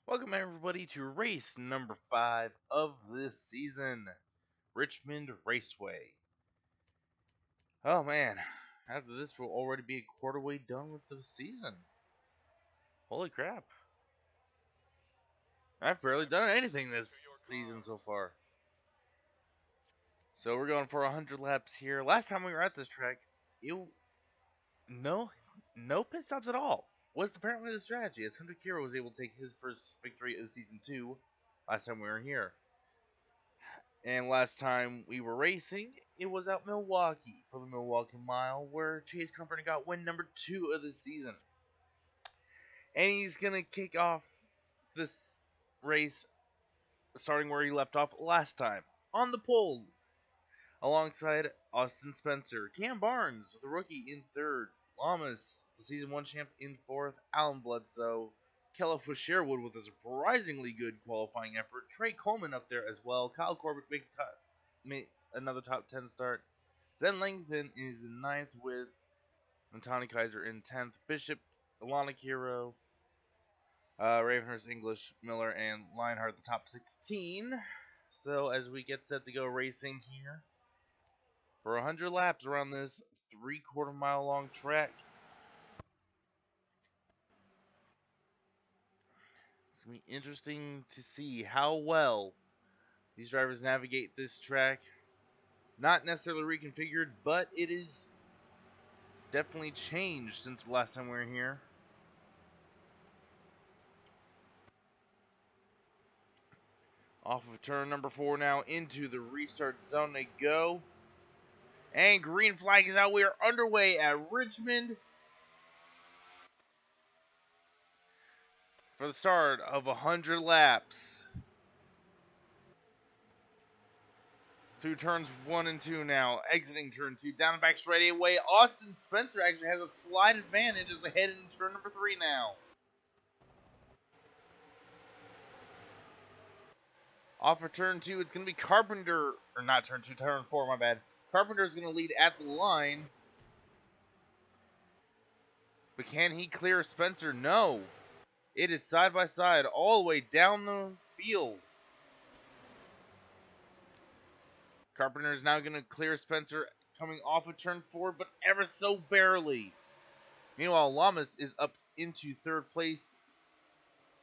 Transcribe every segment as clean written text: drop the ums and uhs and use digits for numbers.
Welcome everybody to race number 5 of this season, Richmond Raceway. Oh man, after this we'll already be a quarter way done with the season. Holy crap. I've barely done anything this season so far. So we're going for 100 laps here. Last time we were at this track, no pit stops at all. Was apparently the strategy, as Hunter Kira was able to take his first victory of season 2 last time we were here. And last time we were racing, it was out Milwaukee for the Milwaukee Mile, where Chase Carpenter got win number 2 of the season. And he's going to kick off this race starting where he left off last time, on the pole, alongside Austin Spencer. Cam Barnes, the rookie, in 3rd. Lamas, the season 1 champ, in 4th. Alan Bledsoe. Kella Sherwood with a surprisingly good qualifying effort. Trey Coleman up there as well. Kyle Corbett makes another top 10 start. Zen Langton is in 9th with Montani Kaiser in 10th. Bishop, Alana Kiro, Ravenhurst, English, Miller, and Lionheart the top 16. So as we get set to go racing here for 100 laps around this 3/4 mile long track. It's going to be interesting to see how well these drivers navigate this track. Not necessarily reconfigured, but it is definitely changed since the last time we were here. Off of turn number 4 now, into the restart zone they go. And green flag is out. We are underway at Richmond for the start of 100 laps. Through turns 1 and 2 now. Exiting turn 2. Down the back straightaway. Austin Spencer actually has a slight advantage as they head into turn number 3 now. Off of turn 2, it's going to be Carpenter. Or not turn 2, turn 4, my bad. Carpenter is going to lead at the line. But can he clear Spencer? No. It is side by side all the way down the field. Carpenter is now going to clear Spencer coming off of turn 4, but ever so barely. Meanwhile, Lamas is up into 3rd place.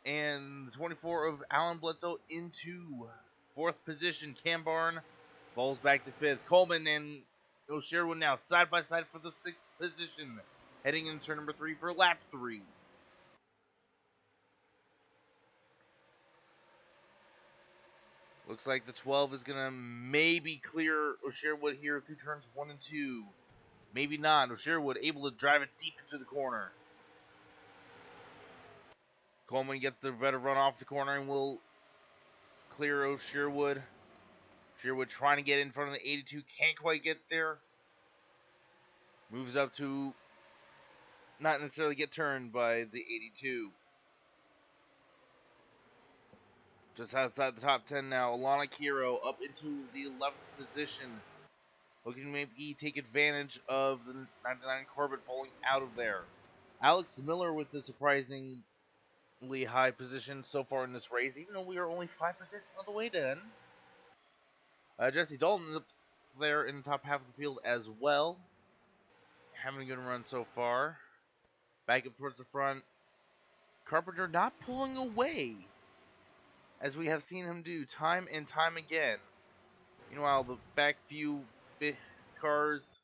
And 24 of Alan Bledsoe into 4th position. Cam Barn falls back to 5th. Coleman and Sherwood now side by side for the 6th position. Heading into turn number 3 for lap 3. Looks like the 12 is going to maybe clear Sherwood here through turns 1 and 2. Maybe not. Sherwood able to drive it deep into the corner. Coleman gets the better run off the corner and will clear Sherwood. Sherwood trying to get in front of the 82. Can't quite get there. Moves up to not necessarily get turned by the 82. Just outside the top 10 now. Alana Kiro up into the 11th position. Looking to maybe take advantage of the 99 Corbett falling out of there. Alex Miller with the surprisingly high position so far in this race, even though we are only 5% of the way done. Jesse Dalton up there in the top half of the field as well. Having a good run so far. Back up towards the front. Carpenter not pulling away, as we have seen him do time and time again. Meanwhile, the back few cars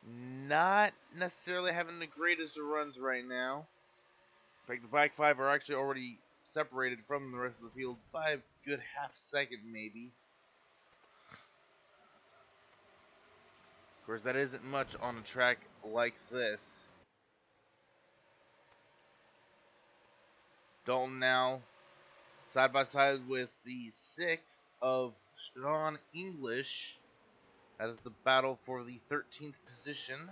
not necessarily having the greatest of runs right now. In fact, the back 5 are actually already separated from the rest of the field by a good half second maybe. Of course, that isn't much on a track like this. Dalton now side by side with the 6 of Sean English. That is the battle for the 13th position.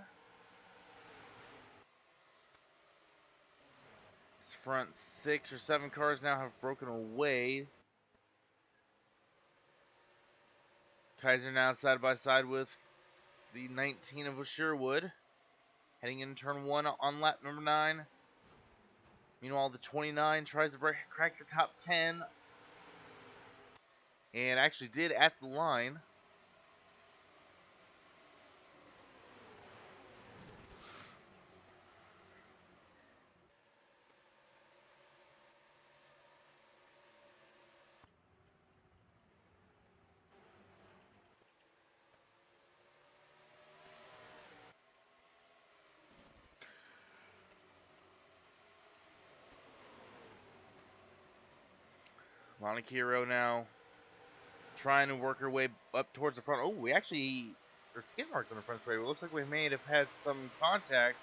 This front 6 or 7 cars now have broken away. Kaiser now side by side with the 19 of Sherwood. Heading in turn 1 on lap number 9. Meanwhile, the 29 tries to crack the top 10. And actually did at the line. Monakiro now trying to work her way up towards the front. Oh, we actually are skid marked on the front straight. It looks like we may have had some contact.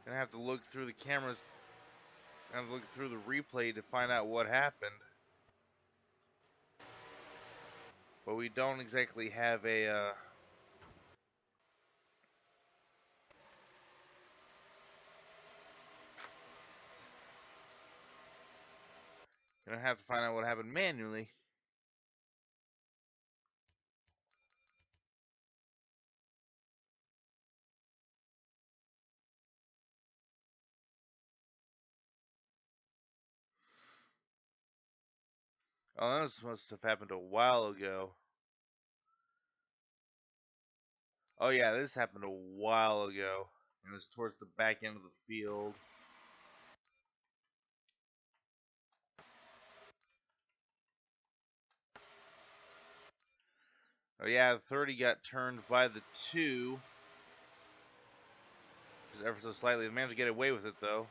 Gonna have to look through the cameras. Gonna have to look through the replay to find out what happened. But we don't exactly have a gonna have to find out what happened manually. Oh, this must have happened a while ago. Oh yeah, this happened a while ago. It was towards the back end of the field. Oh yeah, the 30 got turned by the 2. Just ever so slightly. They managed to get away with it though.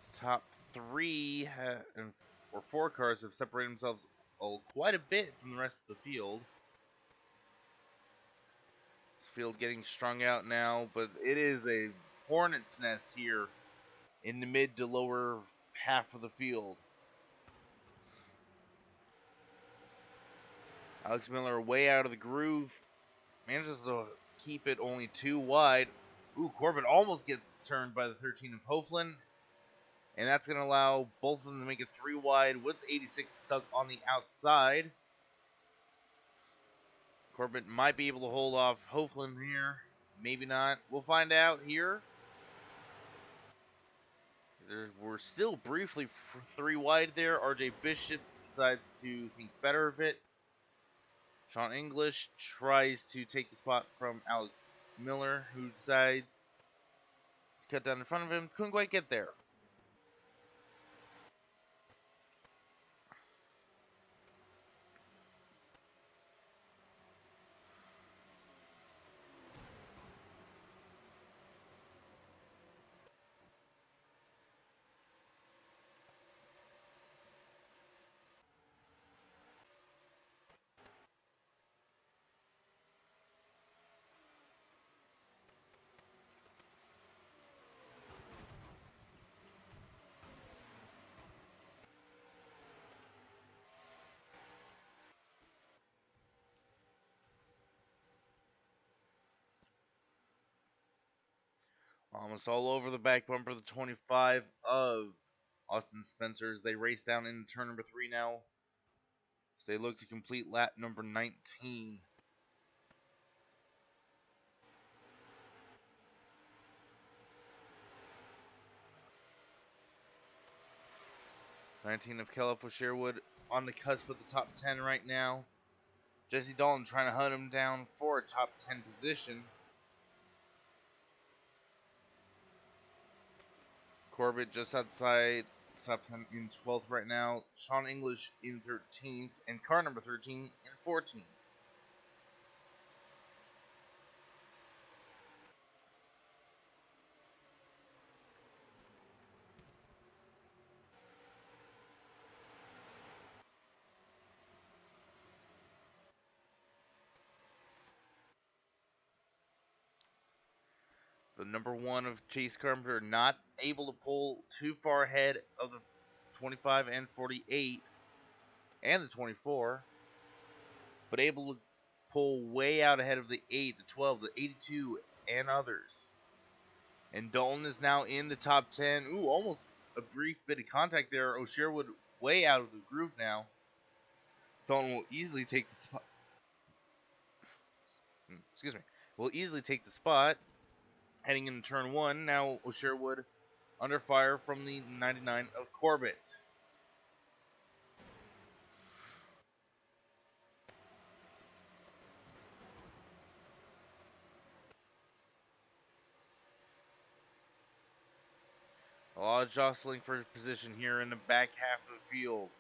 This top 3 or 4 cars have separated themselves quite a bit from the rest of the field. This field getting strung out now, but it is a hornet's nest here in the mid to lower half of the field. Alex Miller way out of the groove. Manages to keep it only 2 wide. Ooh, Corbett almost gets turned by the 13 of Hoflin. And that's going to allow both of them to make it 3 wide with 86 stuck on the outside. Corbett might be able to hold off Hoflin here. Maybe not. We'll find out here. We're still briefly 3 wide there. RJ Bishop decides to think better of it. Sean English tries to take the spot from Alex Miller, who decides to cut down in front of him. Couldn't quite get there. Almost all over the back bumper, the 25 of Austin Spencer's. They race down into turn number 3 now. So they look to complete lap number 19. 19 of Kellogg for Sherwood on the cusp of the top 10 right now. Jesse Dalton trying to hunt him down for a top 10 position. Corbett just outside top 10 in 12th right now. Sean English in 13th. And car number 13 in 14th. The number 1 of Chase Carpenter not able to pull too far ahead of the 25 and 48 and the 24, but able to pull way out ahead of the 8, the 12, the 82, and others. And Dalton is now in the top 10. Ooh, almost a brief bit of contact there. O'Sherwood way out of the groove now. Thornton will easily take the spot. Excuse me. Will easily take the spot. Heading into turn 1, now Sherwood under fire from the 99 of Corbett. A lot of jostling for position here in the back half of the field.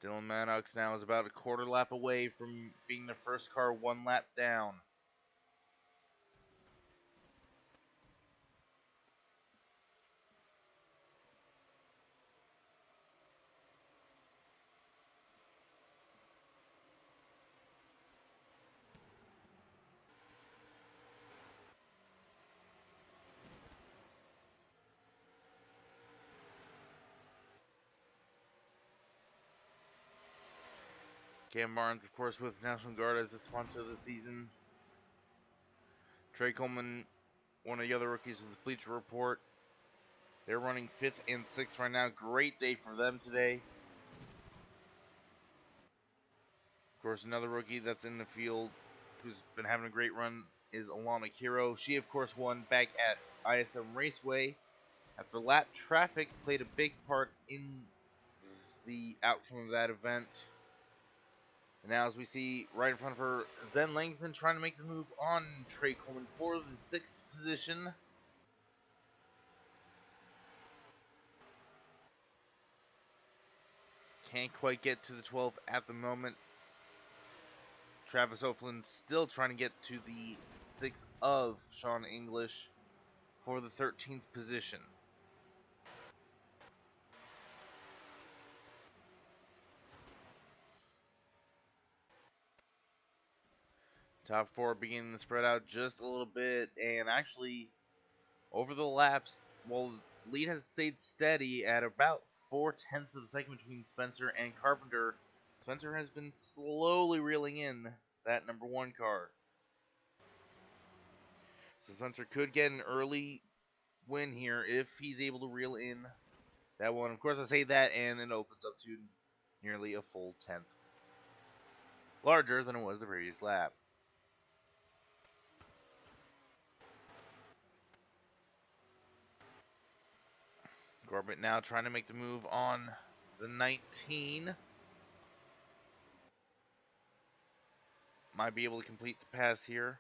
Dylan Maddox now is about a quarter lap away from being the first car 1 lap down. Cam Barnes, of course, with National Guard as the sponsor of the season. Trey Coleman, one of the other rookies with the Bleacher Report. They're running 5th and 6th right now. Great day for them today. Of course, another rookie that's in the field who's been having a great run is Alana Hero. She, of course, won back at ISM Raceway. After lap traffic played a big part in the outcome of that event. And now, as we see right in front of her, Zen Langton trying to make the move on Trey Coleman for the 6th position. Can't quite get to the 12th at the moment. Travis O'Flynn still trying to get to the 6th of Sean English for the 13th position. Top 4 beginning to spread out just a little bit, and actually over the laps, well, lead has stayed steady at about 0.4 of a second between Spencer and Carpenter. Spencer has been slowly reeling in that number 1 car. So Spencer could get an early win here if he's able to reel in that one. Of course, I say that, and it opens up to nearly a full 10th. Larger than it was the previous lap. Corbett now trying to make the move on the 19. Might be able to complete the pass here.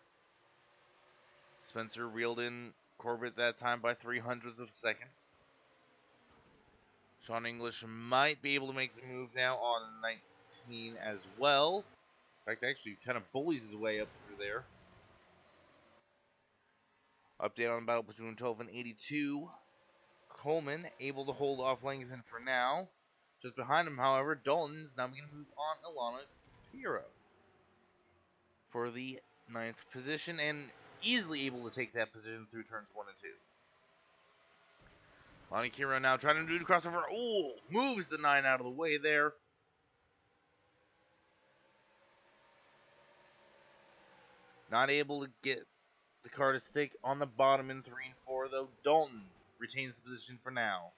Spencer reeled in Corbett that time by 0.03 of a second. Sean English might be able to make the move now on 19 as well. In fact, actually kind of bullies his way up through there. Update on the battle between 12 and 82. Coleman able to hold off Langton for now. Just behind him, however, Dalton is now going to move on Alana Hero for the 9th position, and easily able to take that position through turns 1 and 2. Alana Hero now trying to do the crossover. Oh, moves the 9 out of the way there. Not able to get the car to stick on the bottom in 3 and 4, though. Dalton retains the position for now.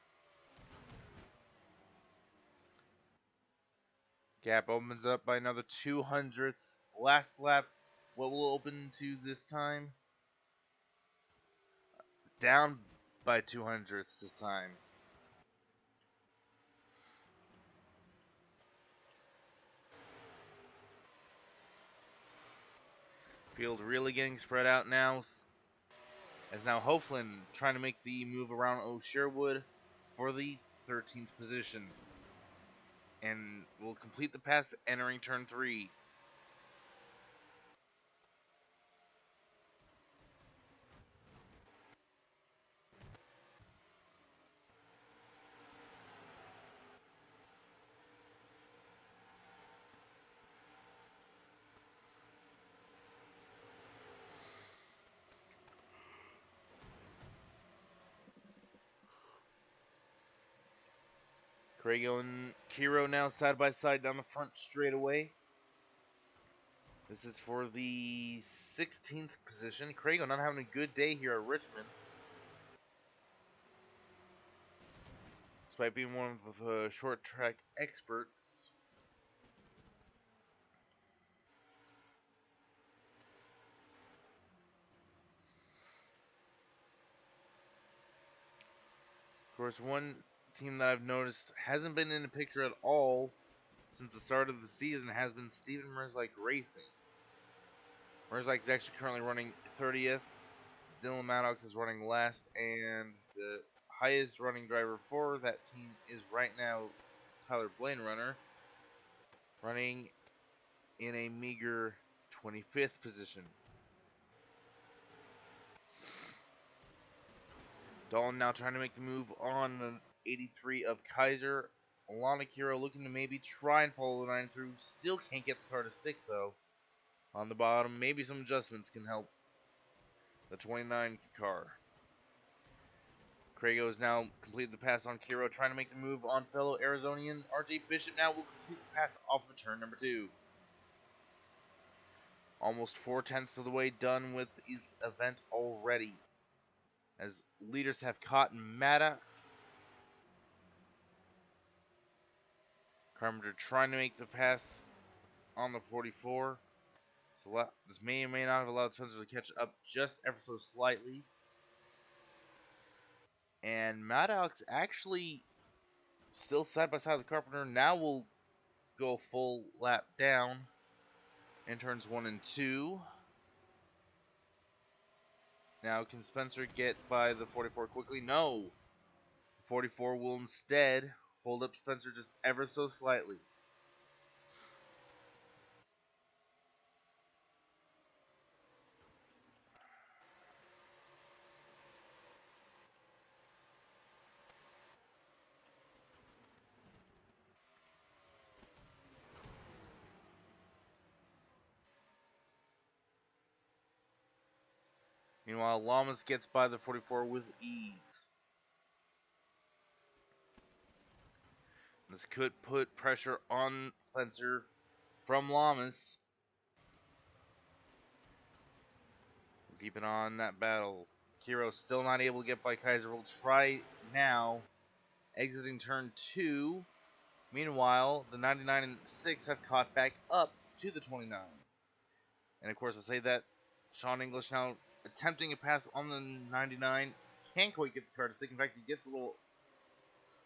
Gap opens up by another 0.02. Last lap, what will open to this time? Down by 0.02 this time. Field really getting spread out now. As now Hoflin trying to make the move around Sherwood for the 13th position. And will complete the pass entering turn 3. Crago and Kiro now side by side down the front straightaway. This is for the 16th position. Crago not having a good day here at Richmond. despite being one of the short track experts. Of course, one team that I've noticed hasn't been in the picture at all since the start of the season has been Steven Merzlik Racing. Merzlik is actually currently running 30th. Dylan Maddox is running last, and the highest running driver for that team is right now Tyler Blainrunner, running in a meager 25th position. Dalton now trying to make the move on the 83 of Kaiser. Alana Kiro looking to maybe try and follow the 9 through. Still can't get the car to stick though. On the bottom, maybe some adjustments can help the 29 car. Crago has now completed the pass on Kiro, trying to make the move on fellow Arizonian. RJ Bishop now will complete the pass off of turn number 2. Almost 4/10 of the way done with his event already, as leaders have caught Maddox. Carpenter trying to make the pass on the 44. So this may or may not have allowed Spencer to catch up just ever so slightly. And Maddox actually still side by side with Carpenter. Now will go full lap down in turns 1 and 2. Now can Spencer get by the 44 quickly? No. The 44 will instead hold up Spencer just ever so slightly. Meanwhile, Lamas gets by the 44 with ease. This could put pressure on Spencer from Lamas. Keeping on that battle. Kiro still not able to get by Kaiser. Will try now, exiting turn 2. Meanwhile, the 99 and 6 have caught back up to the 29. And of course, I say that Sean English now attempting a pass on the 99. Can't quite get the car to stick. In fact, he gets a little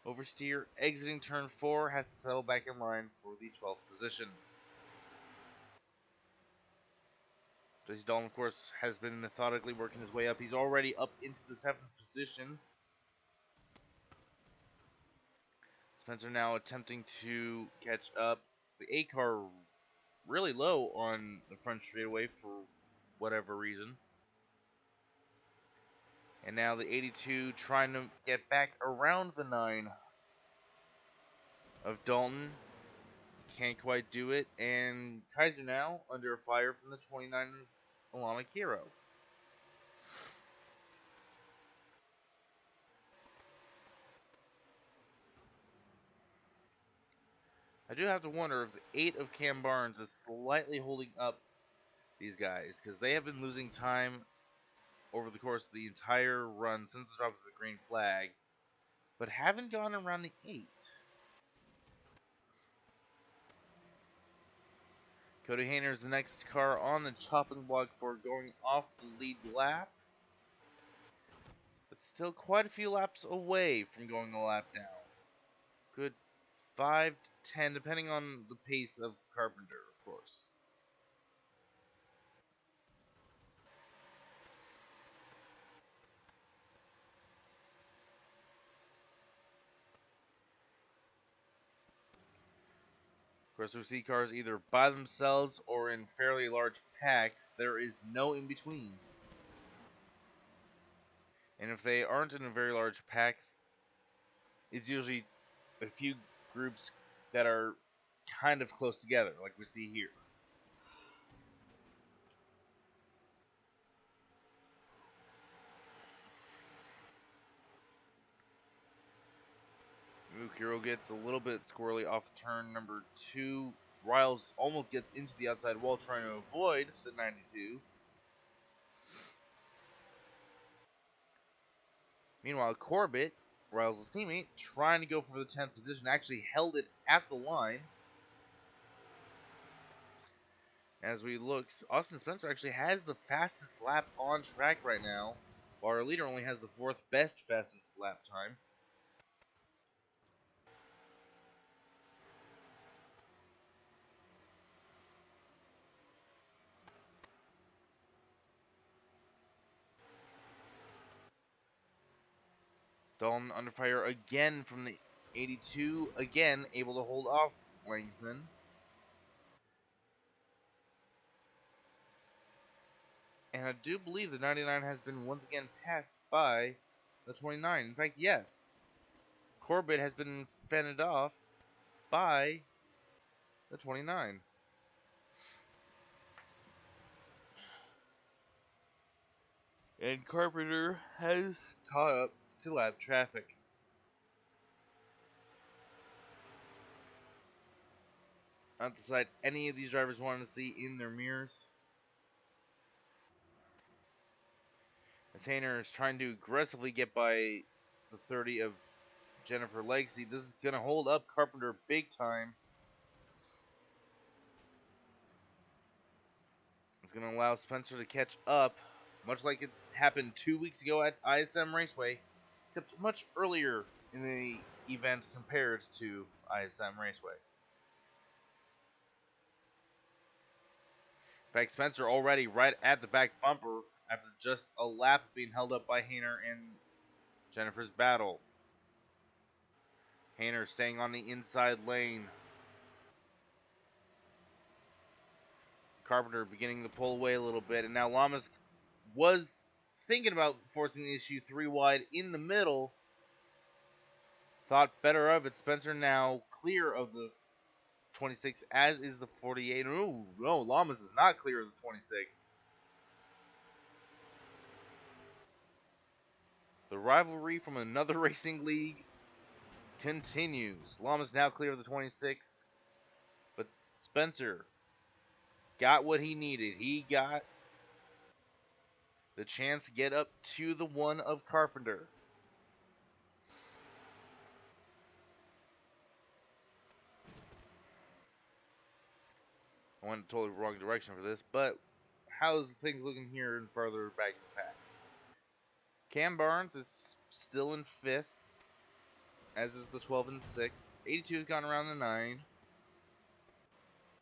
oversteer. Exiting turn 4, has to settle back in line for the 12th position. Jesse Dalton, of course, has been methodically working his way up. He's already up into the 7th position. Spencer now attempting to catch up. The A car really low on the front straightaway for whatever reason. And now the 82 trying to get back around the 9 of Dalton. Can't quite do it. And Kaiser now under fire from the 29 of Alana Kiro. I do have to wonder if the 8 of Cam Barnes is slightly holding up these guys, because they have been losing time over the course of the entire run since the drop of the green flag, but haven't gone around the 8. Cody Hayner is the next car on the chopping block for going off the lead lap, but still quite a few laps away from going a lap down. Good 5 to 10, depending on the pace of Carpenter, of course. Of course, we see cars either by themselves or in fairly large packs. There is no in between. And if they aren't in a very large pack, it's usually a few groups that are kind of close together, like we see here. Mukiro gets a little bit squirrely off turn number 2. Riles almost gets into the outside wall trying to avoid the 92. Meanwhile, Corbett riles his teammate, trying to go for the 10th position. Actually held it at the line. As we look, Austin Spencer actually has the fastest lap on track right now, while our leader only has the 4th best fastest lap time. Dalton under fire again from the 82, again able to hold off Langton. And I do believe the 99 has been once again passed by the 29. In fact, yes. Corbett has been fended off by the 29. And Carpenter has caught up to lap traffic. Not the sight any of these drivers wanted to see in their mirrors. As Hayner is trying to aggressively get by the 30 of Jennifer Legacy. This is going to hold up Carpenter big time. It's going to allow Spencer to catch up, much like it happened 2 weeks ago at ISM Raceway, except much earlier in the event compared to ISM Raceway. In fact, Spencer already right at the back bumper after just a lap being held up by Hayner and Jennifer's battle. Hayner staying on the inside lane. Carpenter beginning to pull away a little bit, and now Lamas was thinking about forcing the issue 3 wide in the middle. Thought better of it. Spencer now clear of the 26, as is the 48. Ooh, no, Lamas is not clear of the 26. The rivalry from another racing league continues. Lamas now clear of the 26, but Spencer got what he needed. He got the chance to get up to the 1 of Carpenter. I went totally wrong direction for this, but how's things looking here and further back in the pack? Cam Barnes is still in 5th, as is the 12 and 6th. 82 has gone around the 9.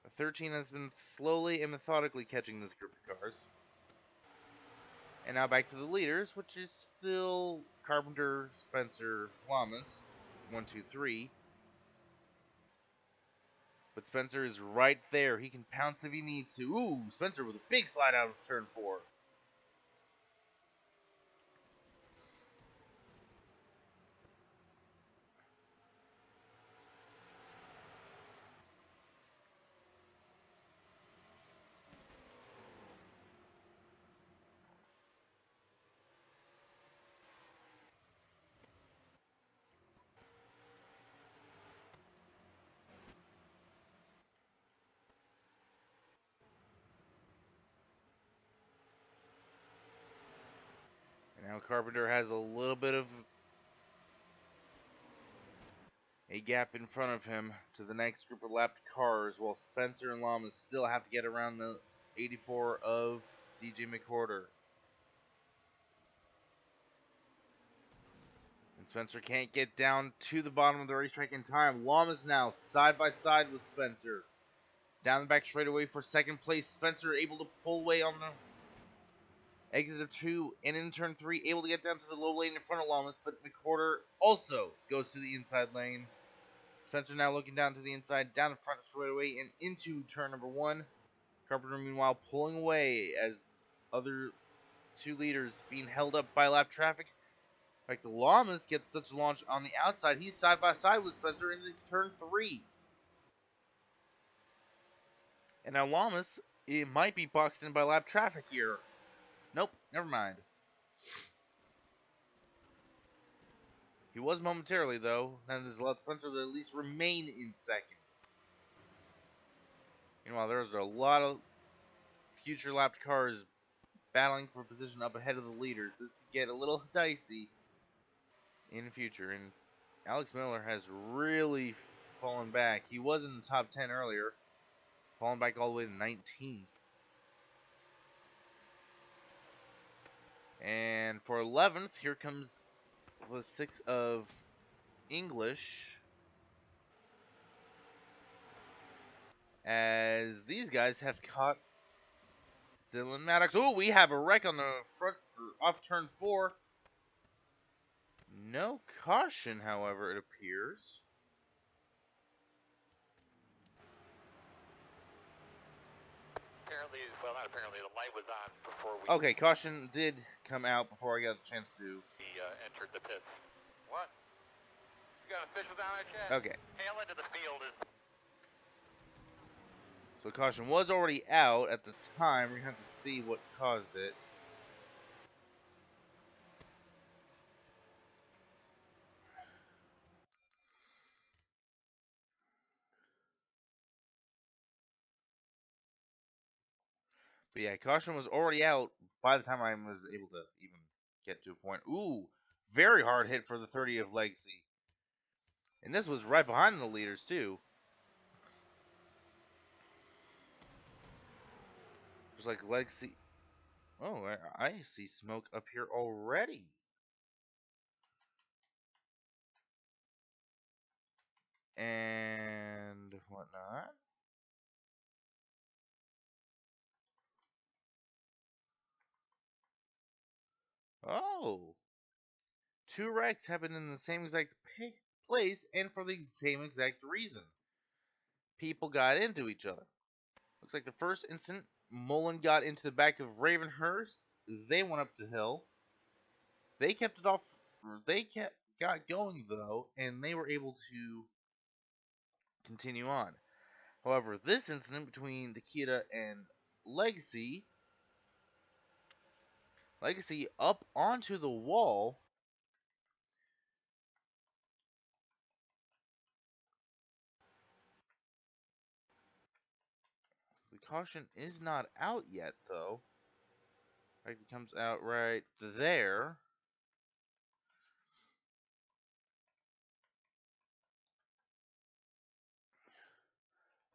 The 13 has been slowly and methodically catching this group of cars. And now back to the leaders, which is still Carpenter, Spencer, Lamas, 1, 2, 3. But Spencer is right there. He can pounce if he needs to. Ooh, Spencer with a big slide out of turn 4. And now Carpenter has a little bit of a gap in front of him to the next group of lapped cars, while Spencer and Lamas still have to get around the 84 of DJ McWhorter. And Spencer can't get down to the bottom of the racetrack in time. Lamas now side by side with Spencer. Down the back straightaway for second place. Spencer able to pull away on the exit of 2 and in turn 3, able to get down to the low lane in front of Lamas, but McWhorter also goes to the inside lane. Spencer now looking down to the inside, down the front straightaway and into turn number 1. Carpenter meanwhile pulling away as other 2 leaders being held up by lap traffic. In fact, the Lamas gets such a launch on the outside. He's side by side with Spencer into turn 3. And now Lamas, it might be boxed in by lap traffic here. Nope, never mind. He was momentarily, though. That has allowed Spencer to at least remain in second. Meanwhile, there's a lot of future lapped cars battling for position up ahead of the leaders. This could get a little dicey in the future. And Alex Miller has really fallen back. He was in the top 10 earlier, fallen back all the way to 19th. And for 11th, here comes the 6 of English. As these guys have caught Dylan Maddox. Oh, we have a wreck on the front, off turn 4. No caution, however, it appears. Apparently, well, not apparently, the light was on before we... Okay, caution did come out before I got a chance to... He entered the pits. What? You got officials down there, Chad? Okay. Tail end of the field is... So caution was already out at the time. We're going to have to see what caused it. But yeah, caution was already out by the time I was able to even get to a point. Ooh, very hard hit for the 30 of Legacy. And this was right behind the leaders, too. It was like Legacy... Oh, I see smoke up here already. And whatnot. Oh. 2 wrecks happened in the same exact place and for the same exact reason. People got into each other. Looks like the first incident, Mullen got into the back of Ravenhurst. They went up the hill. They kept it off. They got going though, and they were able to continue on. However, this incident between Nikita and Legacy up onto the wall. The caution is not out yet, though. It comes out right there.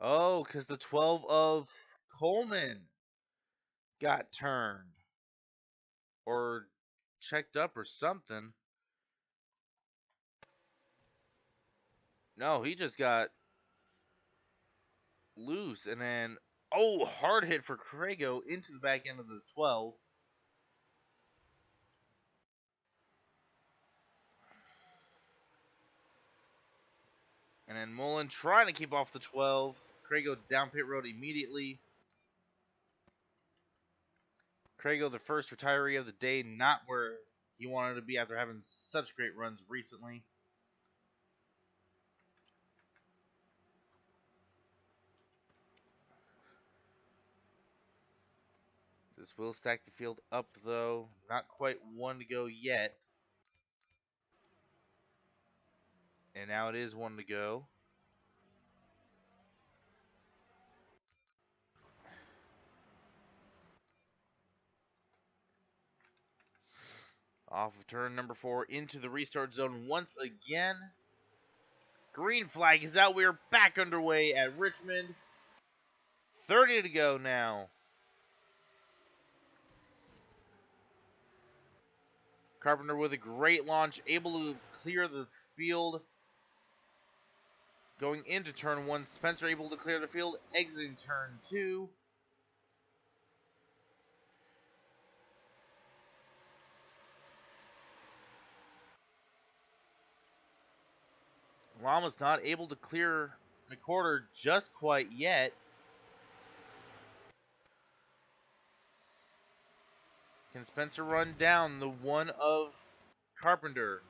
Oh, because the 12 of Coleman got turned. Or checked up or something. No, he just got loose. And then, oh, hard hit for Crago into the back end of the 12. And then Mullen trying to keep off the 12. Crago down pit road immediately. Crago, the first retiree of the day, not where he wanted to be after having such great runs recently. This will stack the field up, though. Not quite one to go yet. And now it is one to go. Off of turn number 4 into the restart zone once again. Green flag is out. We are back underway at Richmond. 30 to go now. Carpenter with a great launch, able to clear the field. Going into turn 1, Spencer able to clear the field, exiting turn 2. Llama's not able to clear McCorder just quite yet. Can Spencer run down the one of Carpenter?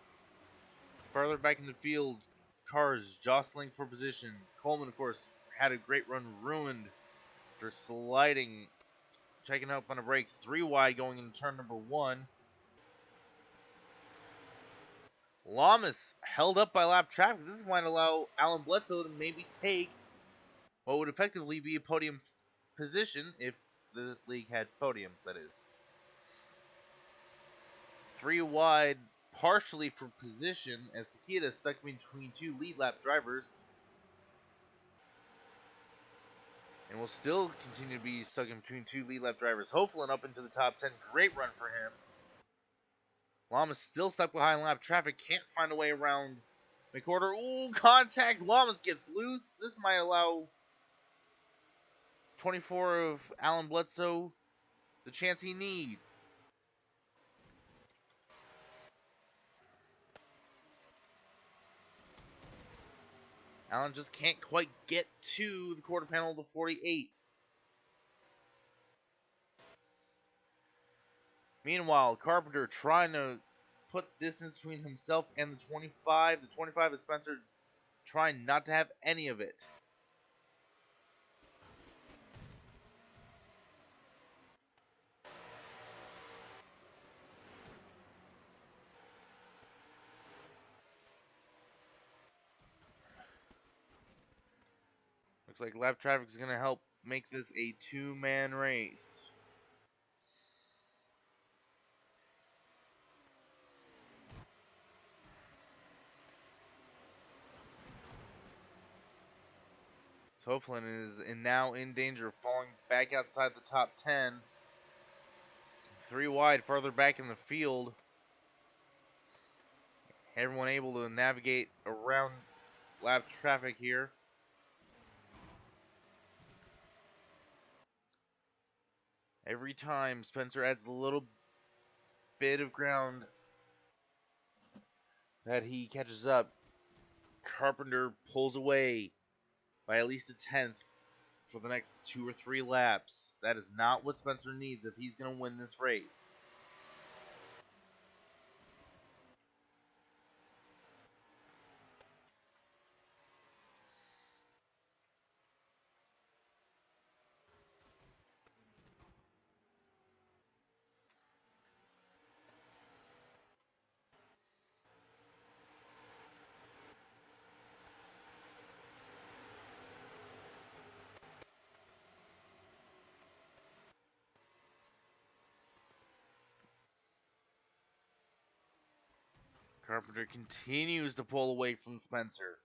Farther back in the field, cars jostling for position. Coleman, of course, had a great run ruined after sliding, checking up on the brakes. 3 wide going into turn number 1. Lamas held up by lap traffic. This might allow Alan Bledsoe to maybe take what would effectively be a podium position if the league had podiums, that is. 3 wide partially for position as Takeda is stuck between two lead lap drivers. And will still continue to be stuck in between two lead lap drivers. Hopefully up into the top 10. Great run for him. Llamas still stuck behind lap traffic. Can't find a way around McWhorter. Ooh, contact. Llamas gets loose. This might allow 24 of Alan Bledsoe the chance he needs. Alan just can't quite get to the quarter panel of the 48. Meanwhile, Carpenter trying to put distance between himself and the 25. The 25 is Spencer trying not to have any of it. Looks like lap traffic is going to help make this a two-man race. So Hoflin is now in danger of falling back outside the top 10. 3 wide further back in the field. Everyone able to navigate around lap traffic here. Every time Spencer adds a little bit of ground that he catches up, Carpenter pulls away by at least a tenth for the next 2 or 3 laps. That is not what Spencer needs if he's going to win this race. Carpenter continues to pull away from Spencer.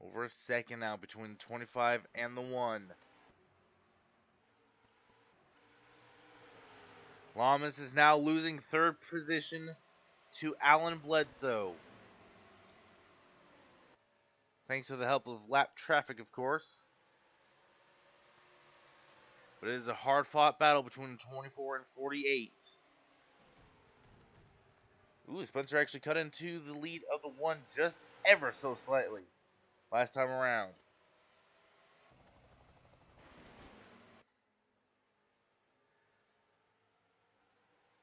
Over a second now between the 25 and the 1. Lamas is now losing third position to Alan Bledsoe. Thanks to the help of lap traffic, of course. But it is a hard-fought battle between 24 and 48. Ooh, Spencer actually cut into the lead of the 1 just ever so slightly last time around.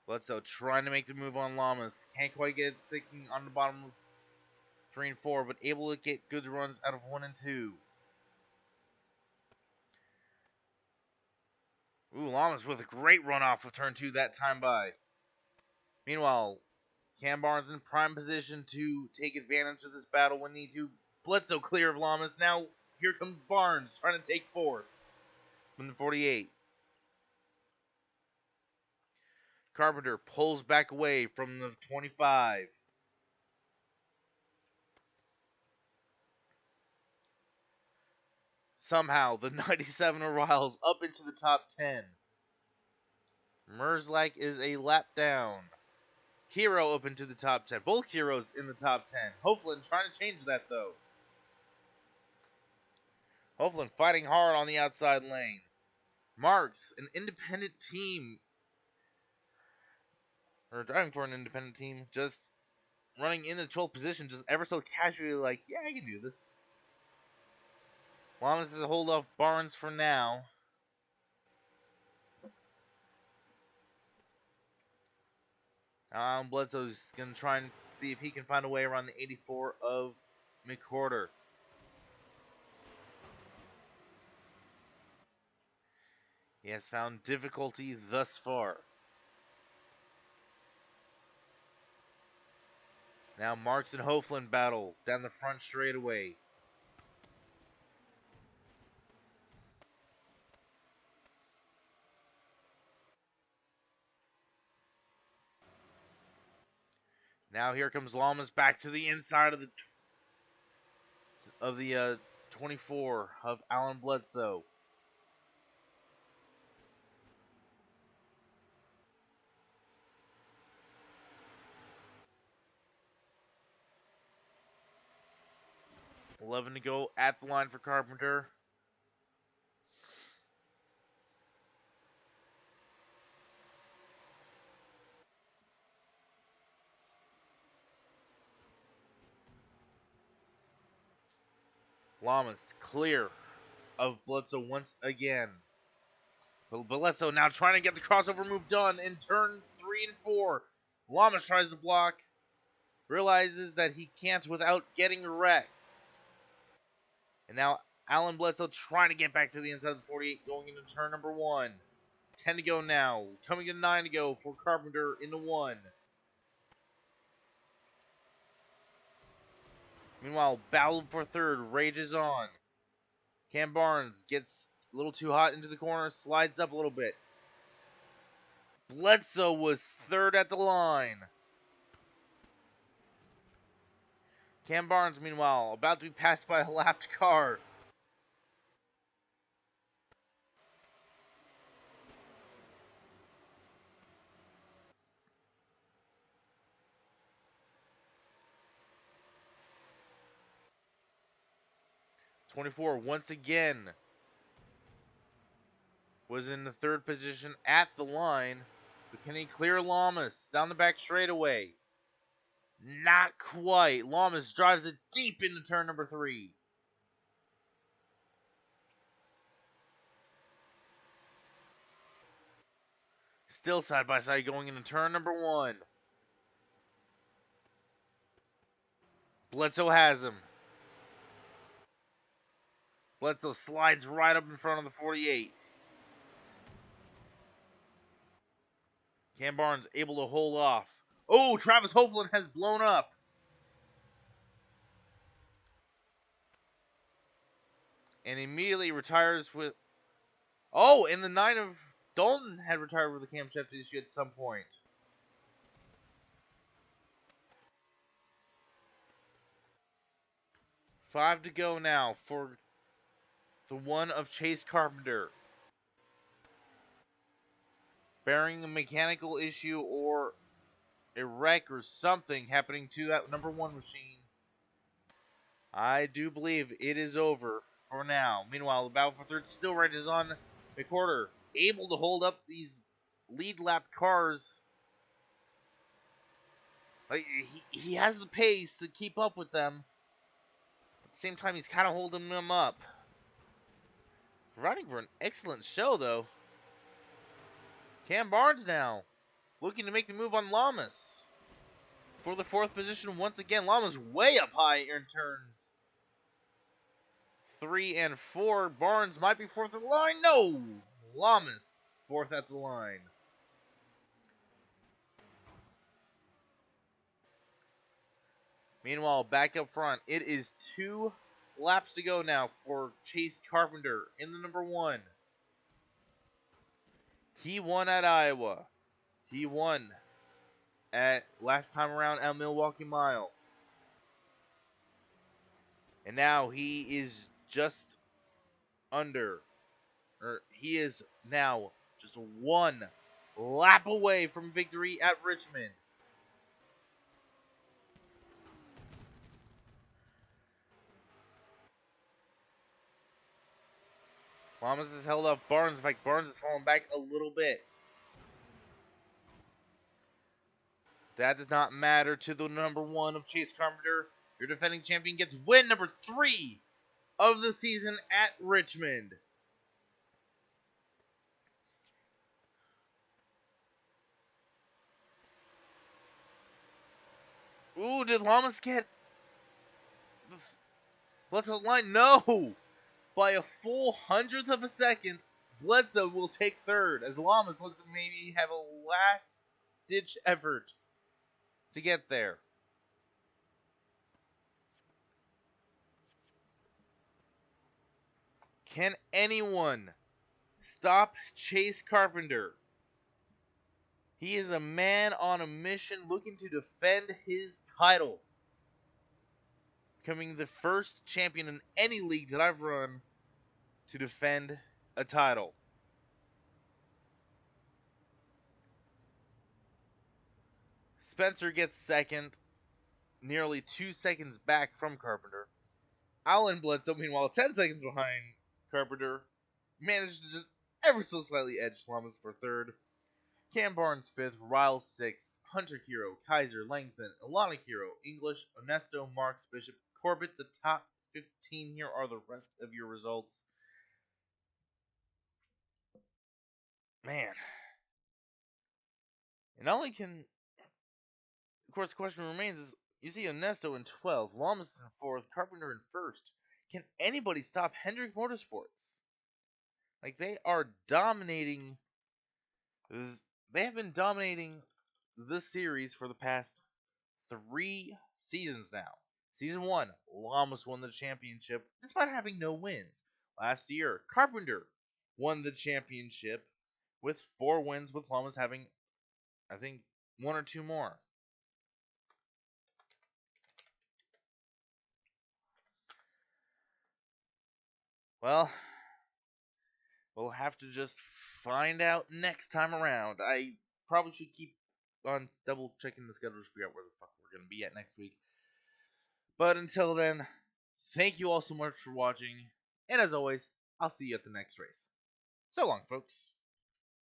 Bledsoe trying to make the move on Lamas. Can't quite get it sticking on the bottom of 3 and 4, but able to get good runs out of 1 and 2. Ooh, Lamas with a great run off of turn 2 that time by. Meanwhile, Cam Barnes in prime position to take advantage of this battle when need to. Bledsoe clear of Lamas. Now here comes Barnes trying to take 4th from the 48. Carpenter pulls back away from the 25. Somehow, the 97 arrives up into the top 10. Merzlak is a lap down. Hero up into the top 10. Both heroes in the top 10. Hoflin trying to change that, though. Hoflin fighting hard on the outside lane. Marks, an independent team, or driving for an independent team, just running in the 12th position, just ever so casually like, yeah, I can do this. Lamas is a hold off Barnes for now. Bledsoe's going to try and see if he can find a way around the 84 of McWhorter. He has found difficulty thus far. Now Marks and Hofland battle down the front straightaway. Now here comes Lamas back to the inside of the 24 of Alan Bledsoe. $11 to go at the line for Carpenter. Lamas clear of Bledsoe once again. Bledsoe now trying to get the crossover move done in turns 3 and 4. Lamas tries to block. Realizes that he can't without getting wrecked. And now Alan Bledsoe trying to get back to the inside of the 48 going into turn number 1. 10 to go now. Coming to 9 to go for Carpenter into 1. Meanwhile, battle for third rages on. Cam Barnes gets a little too hot into the corner, slides up a little bit. Bledsoe was third at the line. Cam Barnes, meanwhile, about to be passed by a lapped car. .24 once again was in the third position at the line. But can he clear Lamas down the back straightaway? Not quite. Lamas drives it deep into turn number 3. Still side by side going into turn number 1. Bledsoe has him. Bledsoe slides right up in front of the 48. Cam Barnes able to hold off. Oh, Travis Hofland has blown up. And immediately retires with... Oh, and the 9 of Dalton had retired with a camshaft issue at some point. $5 to go now for the 1 of Chase Carpenter. Bearing a mechanical issue or a wreck or something happening to that number 1 machine. I do believe it is over for now. Meanwhile, the battle for third still rages on. McWhorter able to hold up these lead lap cars. Like, he has the pace to keep up with them. At the same time, he's kind of holding them up. Riding for an excellent show, though. Cam Barnes now looking to make the move on Lamas. For the 4th position once again. Lamas way up high in turns 3 and 4. Barnes might be 4th at the line. No! Lamas 4th at the line. Meanwhile, back up front, it is 2 laps to go now for Chase Carpenter in the number 1. He won at Iowa. He won at last time around at Milwaukee Mile. And now he is just under, or he is now just 1 lap away from victory at Richmond. Lamas has held off Barnes. In fact, Barnes has fallen back a little bit. That does not matter to the number 1 of Chase Carpenter. Your defending champion gets win number 3 of the season at Richmond. Ooh, did Lamas get Bledsoe line? No! By a full 100th of a second, Bledsoe will take third as Lamas look to maybe have a last-ditch effort to get there. Can anyone stop Chase Carpenter? He is a man on a mission looking to defend his title. Becoming the first champion in any league that I've run to defend a title. Spencer gets second, nearly 2 seconds back from Carpenter. Alan Bledsoe, meanwhile, 10 seconds behind Carpenter, managed to just ever so slightly edge Lamas for third. Cam Barnes fifth, Riles sixth, Hunter Kiro, Kaiser, Langton, Ilana Kiro, English, Onesto, Marks, Bishop, Corbett. The top 15 here are the rest of your results. Man. And not only can, of course, the question remains is, you see Onesto in 12th, Lamas in 4th, Carpenter in 1st. Can anybody stop Hendrick Motorsports? Like, they are dominating. They have been dominating this series for the past 3 seasons now. Season 1, Lamas won the championship despite having no wins. Last year, Carpenter won the championship with 4 wins, with Lamas having, I think, 1 or 2 more. Well, we'll have to just find out next time around. I probably should keep on double checking the schedule to figure out where the fuck we're going to be at next week. But until then, thank you all so much for watching. And as always, I'll see you at the next race. So long, folks.